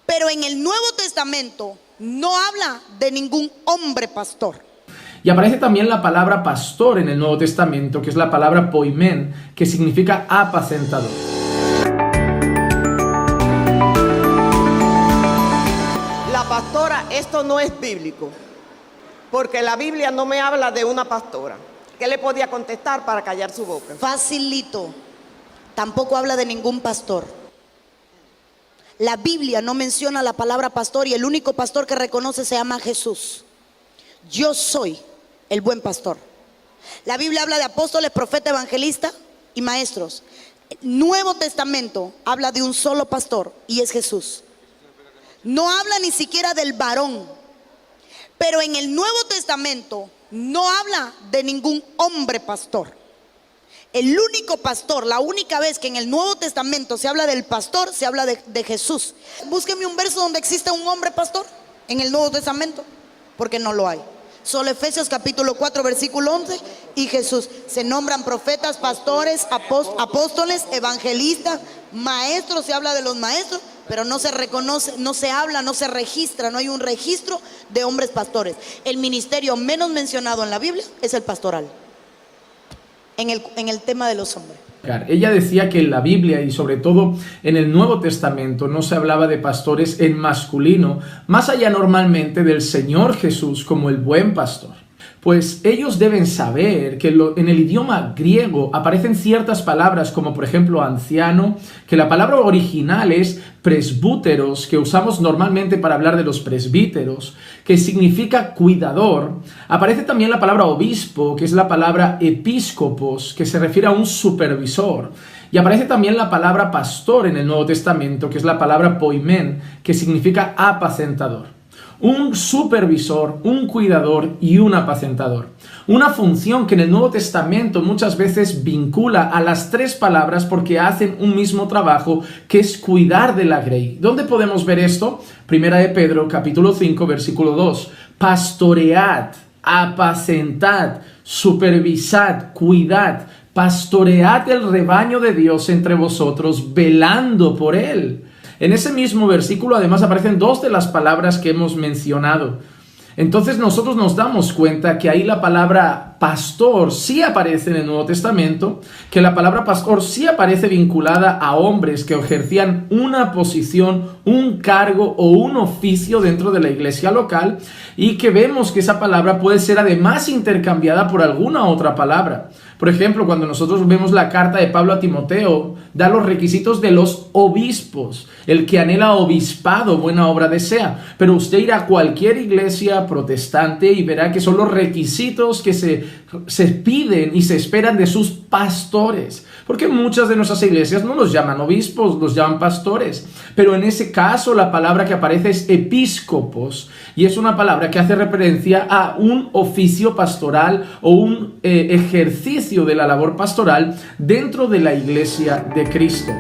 Pero en el Nuevo Testamento no habla de ningún hombre pastor. Y aparece también la palabra pastor en el Nuevo Testamento, que es la palabra poimen, que significa apacentador. La pastora, esto no es bíblico, porque la Biblia no me habla de una pastora. ¿Qué le podía contestar para callar su boca? Facilito. Tampoco habla de ningún pastor. La Biblia no menciona la palabra pastor y el único pastor que reconoce se llama Jesús. Yo soy el buen pastor. La Biblia habla de apóstoles, profetas, evangelistas y maestros. El Nuevo Testamento habla de un solo pastor y es Jesús. No habla ni siquiera del varón. Pero en el Nuevo Testamento no habla de ningún hombre pastor. El único pastor, la única vez que en el Nuevo Testamento se habla del pastor, se habla de Jesús. Búsqueme un verso donde existe un hombre pastor en el Nuevo Testamento, porque no lo hay. Solo Efesios capítulo 4 versículo 11 y Jesús. Se nombran profetas, pastores, apóstoles, evangelistas, maestros, se habla de los maestros, pero no se reconoce, no se habla, no se registra, no hay un registro de hombres pastores. El ministerio menos mencionado en la Biblia es el pastoral, en el tema de los hombres. Ella decía que en la Biblia y sobre todo en el Nuevo Testamento no se hablaba de pastores en masculino, más allá normalmente del Señor Jesús como el buen pastor. Pues ellos deben saber que en el idioma griego aparecen ciertas palabras como por ejemplo anciano, que la palabra original es presbúteros, que usamos normalmente para hablar de los presbíteros, que significa cuidador. Aparece también la palabra obispo, que es la palabra episcopos, que se refiere a un supervisor. Y aparece también la palabra pastor en el Nuevo Testamento, que es la palabra poimen, que significa apacentador. Un supervisor, un cuidador y un apacentador. Una función que en el Nuevo Testamento muchas veces vincula a las tres palabras porque hacen un mismo trabajo, que es cuidar de la grey. ¿Dónde podemos ver esto? Primera de Pedro, capítulo 5, versículo 2. Pastoread, apacentad, supervisad, cuidad. Pastoread el rebaño de Dios entre vosotros, velando por él. En ese mismo versículo además aparecen dos de las palabras que hemos mencionado. Entonces nosotros nos damos cuenta que ahí la palabra pastor sí aparece en el Nuevo Testamento, que la palabra pastor sí aparece vinculada a hombres que ejercían una posición, un cargo o un oficio dentro de la iglesia local, y que vemos que esa palabra puede ser además intercambiada por alguna otra palabra. Por ejemplo, cuando nosotros vemos la carta de Pablo a Timoteo, da los requisitos de los obispos. El que anhela obispado, buena obra desea. Pero usted irá a cualquier iglesia protestante y verá que son los requisitos que se piden y se esperan de sus pastores. Porque muchas de nuestras iglesias no los llaman obispos, los llaman pastores. Pero en ese caso la palabra que aparece es episcopos. Y es una palabra que hace referencia a un oficio pastoral o un ejercicio de la labor pastoral dentro de la iglesia de Cristo.